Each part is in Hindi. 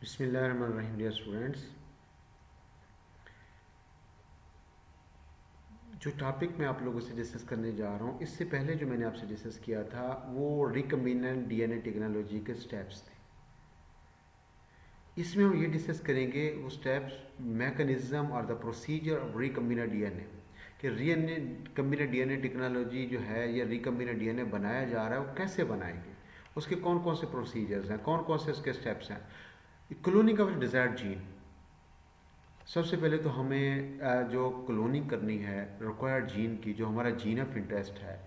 बिस्मिल्लाहिर्रहमानिर्रहीम डियर स्टूडेंट्स। जो टॉपिक मैं आप लोगों से डिस्कस करने जा रहा हूँ, इससे पहले जो मैंने आपसे डिस्कस किया था वो रिकम्बिनेंट डीएनए टेक्नोलॉजी के स्टेप्स थे। इसमें हम ये डिस्कस करेंगे वो स्टेप्स, मैकेनिज्म और the procedure of recombinant DNA, कि रिकम्बिनेंट डीएनए टेक्नोलॉजी जो है या रिकम्बिनेंट डीएनए बनाया जा रहा है वो कैसे बनाएंगे, उसके कौन कौन से प्रोसीजर्स हैं, कौन कौन से उसके स्टेप्स हैं। क्लोनिंग ऑफ डिजायर्ड जीन, सबसे पहले तो हमें जो क्लोनिंग करनी है रिक्वायर्ड जीन की, जो हमारा जीन ऑफ इंटरेस्ट है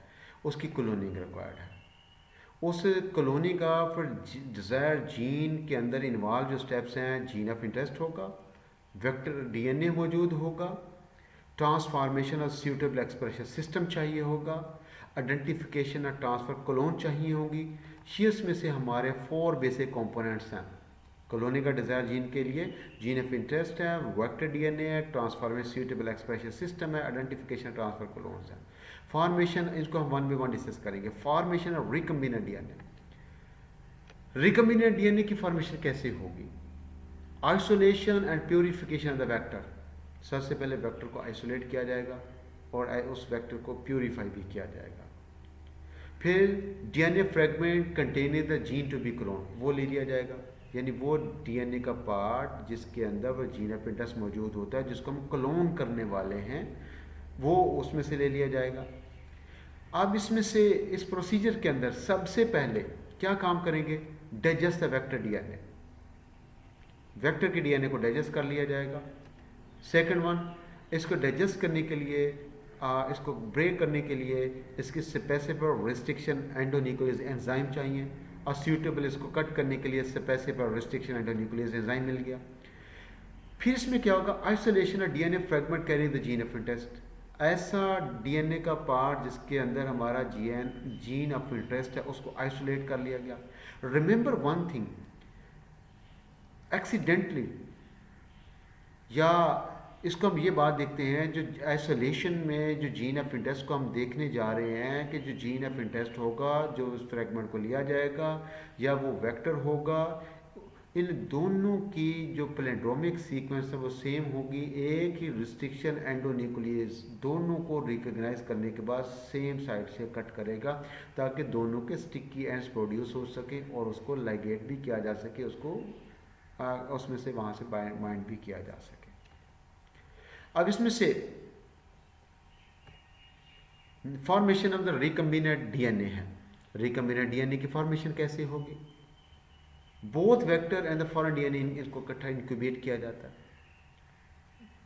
उसकी क्लोनिंग रिक्वायर्ड है। उस कॉलोनी का फिर डिज़ायर जीन के अंदर इन्वॉल्व जो स्टेप्स हैं, जीन ऑफ इंटरेस्ट होगा, वेक्टर डीएनए मौजूद होगा, ट्रांसफॉर्मेशन और सूटेबल एक्सप्रेशन सिस्टम चाहिए होगा, आइडेंटिफिकेशन और ट्रांसफ़र क्लोन चाहिए होगी। शीयर्स में से हमारे 4 बेसिक कंपोनेंट्स हैं कॉलोनी का डिज़ायर जीन के लिए। जीन ऑफ इंटरेस्ट है, वेक्टर डीएनए है, ट्रांसफॉर्मेशन सूटेबल एक्सप्रेशन सिस्टम है, आइडेंटिफिकेशन ट्रांसफर क्लोन्स है। फॉर्मेशन, इसको हम वन बाई वन डिस्कस करेंगे। Formation of recombinant DNA, recombinant DNA की फॉर्मेशन कैसे होगी। Isolation and purification of the vector, सबसे पहले वेक्टर को आइसोलेट किया जाएगा और उस वेक्टर को प्यूरिफाई भी किया जाएगा। फिर DNA fragment containing the gene to be clone, वो ले लिया जाएगा, यानी वो डीएनए का पार्ट जिसके अंदर वो जीन ऑफ इंटरेस्ट मौजूद होता है, जिसको हम क्लोन करने वाले हैं, वो उसमें से ले लिया जाएगा। अब इसमें से इस प्रोसीजर के अंदर सबसे पहले क्या काम करेंगे, digest the vector DNA, vector के डीएनए को डाइजेस्ट कर लिया जाएगा। सेकंड वन, इसको डाइजेस्ट करने के लिए इसको ब्रेक करने के लिए इसकी स्पेसिफिक रिस्ट्रिक्शन एंडोन्यूक्लियस एंजाइम चाहिए, और सूटेबल इसको कट करने के लिए स्पेसिफिक रिस्ट्रिक्शन एंडोन्यूक्लियस एंजाइम मिल गया। फिर इसमें क्या होगा, isolation of DNA fragment carrying the gene of interest, ऐसा डीएनए का पार्ट जिसके अंदर हमारा जीन ऑफ इंटरेस्ट है उसको आइसोलेट कर लिया गया। रिमेंबर वन थिंग, एक्सीडेंटली या इसको हम ये बात देखते हैं, जो आइसोलेशन में जो जीन ऑफ इंटरेस्ट को हम देखने जा रहे हैं कि जो जीन ऑफ इंटरेस्ट होगा जो उस फ्रेगमेंट को लिया जाएगा या वो वेक्टर होगा, इन दोनों की जो पैलिंड्रोमिक सीक्वेंस है वो सेम होगी। एक ही रिस्ट्रिक्शन एंडोन्यूक्लियस दोनों को रिकॉग्नाइज करने के बाद सेम साइड से कट करेगा, ताकि दोनों के स्टिकी एंड्स प्रोड्यूस हो सके और उसको लाइगेट भी किया जा सके, उसको उसमें से वहाँ से बाइंड भी किया जा सके। अब इसमें से formation of the recombinant DNA है, रिकम्बिनेंट डीएनए की फॉर्मेशन कैसे होगी, both vector and the foreign DNA इसको इकट्ठा इंक्यूबेट किया जाता है।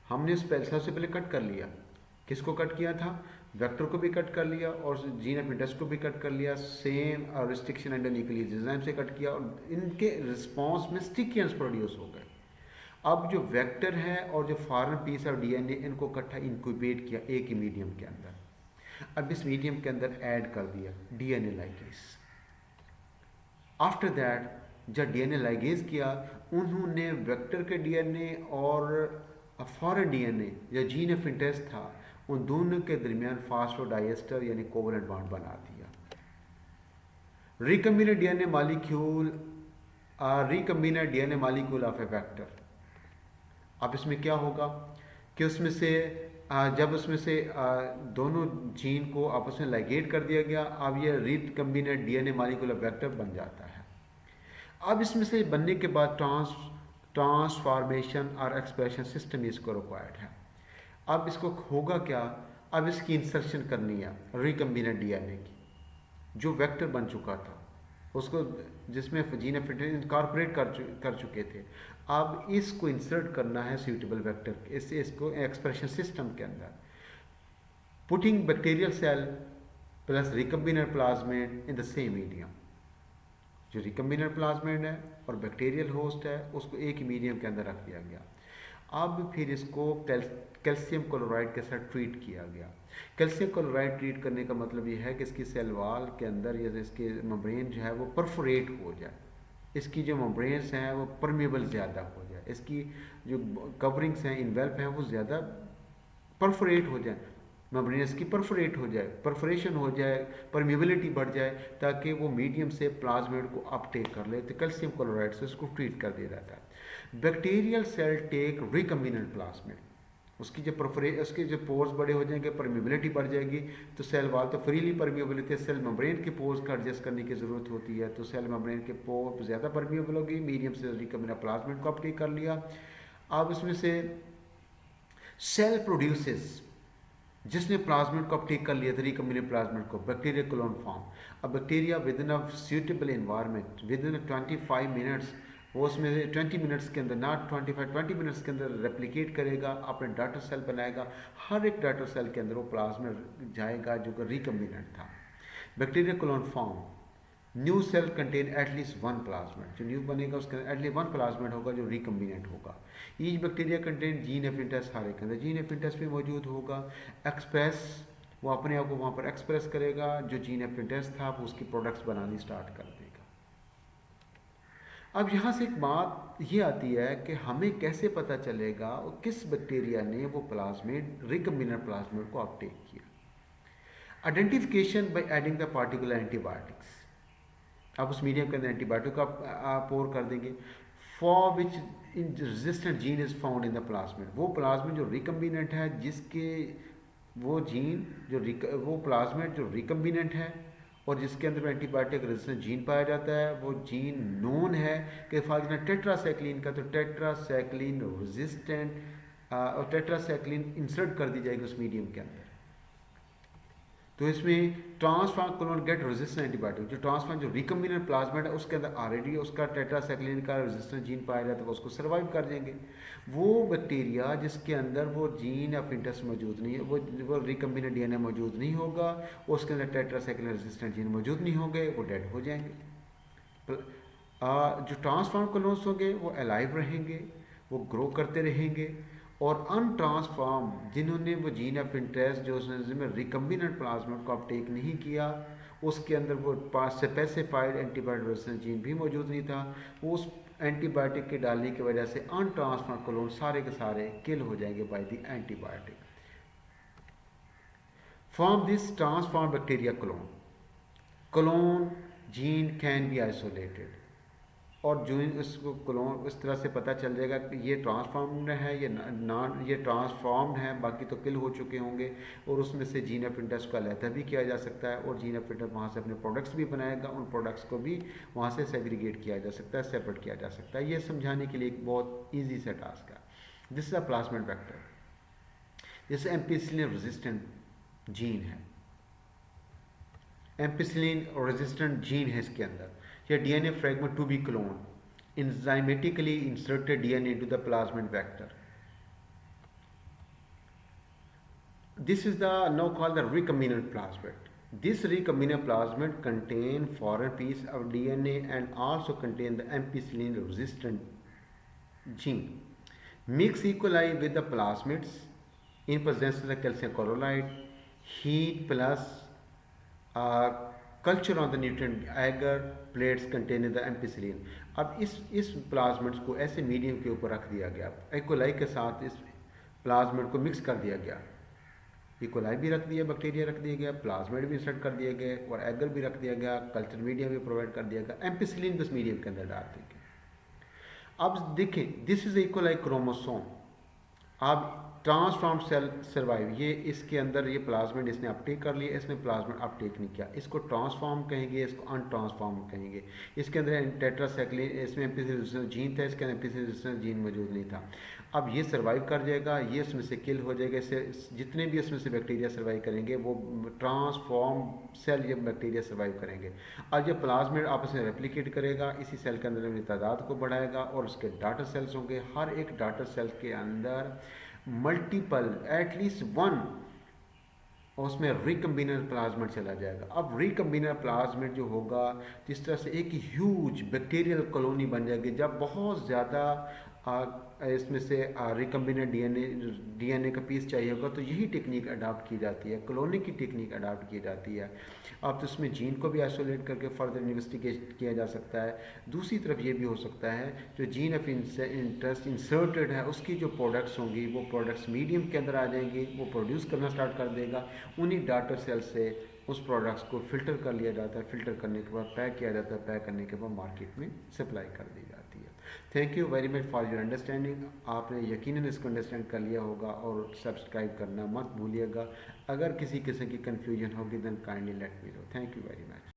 हमने सबसे पहले कट कर लिया, किसको कट किया था, वेक्टर को भी कट कर लिया और जीन ऑफ इंटरेस्ट को भी कट कर लिया, सेम रिस्ट्रिक्शन एंडोन्यूक्लियस एंजाइम से कट किया और इनके रिस्पॉन्स में स्टिकियंस प्रोड्यूस हो गए। अब जो वेक्टर है और जो फॉरेन पीस ऑफ डीएनए, इनको इकट्ठा इंक्यूबेट किया एक ही मीडियम के अंदर। अब इस मीडियम के अंदर ऐड कर दिया डीएनए लाइगेज। आफ्टर दैट जब डीएनए लाइगेज किया, उन्होंने वेक्टर के डीएनए और फॉरेन डीएनए या जीन ऑफ इंटरेस्ट था, उन दोनों के दरमियान फास्फोडाइएस्टर यानी कोवलेंट बॉन्ड बना दिया। Recombinant DNA molecule, recombinant DNA molecule of A vector. अब इसमें क्या होगा कि उसमें से जब उसमें से दोनों जीन को आपस में लाइगेट कर दिया गया, अब ये recombinant DNA molecule of vector बन जाता है। अब इसमें से बनने के बाद ट्रांसफॉर्मेशन और एक्सप्रेशन सिस्टम इसको रिक्वायर्ड है। अब इसको होगा क्या, अब इसकी इंसर्शन करनी है रिकम्बिनेंट डीएनए की, जो वेक्टर बन चुका था उसको, जिसमें जीन ऑफ इंटरेस्ट इनकॉर्पोरेट कर चुके थे, अब इसको इंसर्ट करना है सूटेबल वेक्टर इसको एक्सप्रेशन सिस्टम के अंदर। Putting bacterial cell plus recombinant plasmid in the same medium, जो रिकम्बिनेंट प्लाज्मिड है और बैक्टीरियल होस्ट है उसको एक ही मीडियम के अंदर रख दिया गया। अब फिर इसको कैल्शियम क्लोराइड के साथ ट्रीट किया गया। कैल्शियम क्लोराइड ट्रीट करने का मतलब ये है कि इसकी सेल वॉल के अंदर या इसके मेम्ब्रेन जो है वो परफोरेट हो जाए, इसकी जो मेम्ब्रेन्स हैं वो परमेबल ज़्यादा हो जाए, इसकी जो कवरिंग्स हैं इन्वेल्प हैं वो ज़्यादा परफोरेट हो जाए, मेम्ब्रेन इसकी परफोरेट हो जाए, परफोरेशन हो जाए, परमिबिलिटी बढ़ जाए, ताकि वो मीडियम से प्लाज्मिड को अपटेक कर ले, तो कैल्शियम क्लोराइड से उसको ट्रीट कर दिया जाता है। Bacterial cell take recombinant plasmid, उसकी जो उसके जो पोर्स बड़े हो जाएंगे, परमिबिलिटी बढ़ जाएगी, तो सेल वाल तो फ्रीली परमिएबल होती है, सेल मेम्ब्रेन के पोर्स का एडजस्ट करने की ज़रूरत होती है, तो सेल मेम्ब्रेन के पोर ज़्यादा परमिएबल होगी, मीडियम से रिकम्बिनेंट प्लाज्मिड को अपटेक कर लिया। अब इसमें से सेल प्रोड्यूसेस, जिसने प्लाज्मिड को अपटेक कर लिया था रिकम्बिनेंट प्लाज्मिड को, बैक्टीरिया क्लोन फॉर्म। अब bacteria with in a suitable environment with in 25 minutes, वो उसमें 20 मिनट्स के अंदर, नॉट 25, 20 मिनट्स के अंदर रेप्लिकेट करेगा, अपने डाटर सेल बनाएगा, हर एक डाटर सेल के अंदर वो प्लाज्मिड जाएगा जो कि रिकम्बिनेंट था। Bacteria clone form, new cell contain at least one plasmid, जो न्यू बनेगा उसके अंदर एटलीस्ट वन प्लाज्मिड होगा जो रिकम्बिनेंट होगा। Each bacteria contain gene of interest, हर एक के अंदर जीन ऑफ इंटरेस्ट भी मौजूद होगा। एक्सप्रेस, वो अपने आप को वहाँ पर एक्सप्रेस करेगा, जो जीन ऑफ इंटरेस्ट था वो उसकी प्रोडक्ट्स बनानी स्टार्ट कर देगा। अब यहाँ से एक बात ये आती है कि हमें कैसे पता चलेगा किस बैक्टीरिया ने वो प्लाज्मिड, रिकम्बिनेंट प्लाज्मिड को अपटेक किया। Identification by adding the particular antibiotics, आप उस मीडियम के अंदर एंटीबायोटिक आप पोर कर देंगे। For which resistant gene is found in the plasmid, वो प्लाज्मिड जो रिकम्बिनेंट है, जिसके वो जीन जो वो प्लाज्मिड जो रिकम्बिनेंट है और जिसके अंदर एंटीबायोटिक रेजिस्टेंट जीन पाया जाता है, वो जीन नोन है कि फॉर टेट्रासाइक्लिन का, तो टेट्रासाइक्लिन रेजिस्टेंट और टेट्रासाइक्लिन इंसर्ट कर दी जाएगी उस मीडियम के अंदर। तो इसमें transform clone get resistant antibiotic, जो ट्रांसफॉर्म जो रिकम्बिनेंट प्लाज्मिड है उसके अंदर ऑलरेडी उसका टेट्रासाइक्लिन का रेजिस्टेंट जीन पाया जाता है, तो उसको सर्वाइव कर देंगे। वो बैक्टीरिया जिसके अंदर वो जीन ऑफ इंटरेस्ट मौजूद नहीं है, वो रिकम्बिनेंट डीएनए मौजूद नहीं होगा, उसके अंदर टेट्रासाइक्लिन रेजिस्टेंट जीन मौजूद नहीं होंगे, वो डेड हो जाएंगे। जो ट्रांसफॉर्म क्लोन्स होंगे वो अलाइव रहेंगे, वो ग्रो करते रहेंगे। और अनट्रांसफॉर्म, जिन्होंने वो जीन ऑफ इंटरेस्ट जो उसने रिकम्बिनेंट प्लाज्मिड को अपटेक नहीं किया, उसके अंदर वो स्पेसिफाइड एंटीबायोटिक रेजिस्टेंट जीन भी मौजूद नहीं था, वो उस एंटीबायोटिक के डालने की वजह से अनट्रांसफॉर्म क्लोन सारे के सारे किल हो जाएंगे by the antibiotic. From this transform bacteria clone gene can be isolated, और जो इसको क्लोन इस तरह से पता चल जाएगा कि ये ट्रांसफॉर्म्ड है, ये ट्रांसफॉर्म्ड है, बाकी तो किल हो चुके होंगे, और उसमें से जीन ऑफ इंटरेस्ट को अलहदा भी किया जा सकता है, और जीन ऑफ इंटरेस्ट वहाँ से अपने प्रोडक्ट्स भी बनाएगा, उन प्रोडक्ट्स को भी वहाँ से सेग्रीगेट किया जा सकता है, सेपरेट किया जा सकता है। ये समझाने के लिए एक बहुत ईजी सा टास्क है। This is a plasmid vector, जैसे एम्पिसिलिन रेजिस्टेंट जीन है, एम्पिसिलिन रेजिस्टेंट जीन है इसके अंदर, या DNA fragment to be clone, enzymatically inserted DNA into the plasmid vector. This is the now called the recombinant plasmid. This recombinant plasmid contain foreign piece of DNA and also contain the ampicillin resistant gene. Mix E. coli with the plasmids in presence of the calcium chloride, heat plus culture on the nutrient agar plates containing the ampicillin. अब इस प्लाज्मिड्स को ऐसे मीडियम के ऊपर रख दिया गया, इकोलाई के साथ इस प्लाज्मिड को मिक्स कर दिया गया, इकोलाई भी रख दिया, बैक्टीरिया रख दिया गया, प्लाज्मिड भी इंसर्ट कर दिए गए, और एगर भी रख दिया गया, कल्चर मीडियम भी प्रोवाइड कर दिया गया, एम्पिसिलिन भी उस मीडियम के अंदर डाल देंगे। अब देखें, दिस इज इकोलाई क्रोमोसोम। अब ट्रांसफॉर्म सेल सर्वाइव, ये इसके अंदर ये प्लाज्मिड इसने अपटेक कर लिया, इसने प्लाज्मिड अपटेक नहीं किया, इसको ट्रांसफॉर्म कहेंगे, इसको अनट्रांसफॉर्म कहेंगे। इसके अंदर टेट्रासाइक्लिन, इसमें एम्पिसिलिन जीन था, इसके अंदर एम्पिसिलिन जीन मौजूद नहीं था। अब ये सर्वाइव कर जाएगा, ये उसमें से किल हो जाएगा, इससे जितने भी उसमें से बैक्टीरिया सर्वाइव करेंगे वो ट्रांसफॉर्म सेल ये बैक्टीरिया सर्वाइव करेंगे। अब ये प्लाज्मिड आपस में रेप्लिकेट करेगा, इसी सेल के अंदर अपनी तादाद को बढ़ाएगा, और उसके डाटर सेल्स होंगे, हर एक डाटर सेल के अंदर मल्टीपल एटलीस्ट वन उसमें रिकम्बिनेंट प्लाज्मिड चला जाएगा। अब रिकम्बिनेंट प्लाज्मिड जो होगा, जिस तरह से एक ह्यूज बैक्टीरियल कॉलोनी बन जाएगी, जब बहुत ज़्यादा इसमें से रिकम्बिनेंट डीएनए का पीस चाहिए होगा, तो यही टेक्निक अडाप्ट की जाती है, क्लोनिंग की टेक्निक अडाप्ट की जाती है। अब तो इसमें जीन को भी आइसोलेट करके फर्दर इन्वेस्टिगेट किया जा सकता है। दूसरी तरफ ये भी हो सकता है जो जीन ऑफ इंटरेस्ट इंसर्टेड है उसकी जो प्रोडक्ट्स होंगी वो प्रोडक्ट्स मीडियम के अंदर आ जाएंगी, वो प्रोड्यूस करना स्टार्ट कर देगा। उन्हीं डाटर सेल से उस प्रोडक्ट्स को फिल्टर कर लिया जाता है, फिल्टर करने के बाद पैक किया जाता है, पैक करने के बाद मार्केट में सप्लाई कर दी जाती है। Thank you very much for your understanding. आपने यकीनन इसको अंडरस्टैंड कर लिया होगा और सब्सक्राइब करना मत भूलिएगा। अगर किसी किस्म की कन्फ्यूजन होगी then kindly let me know. Thank you very much.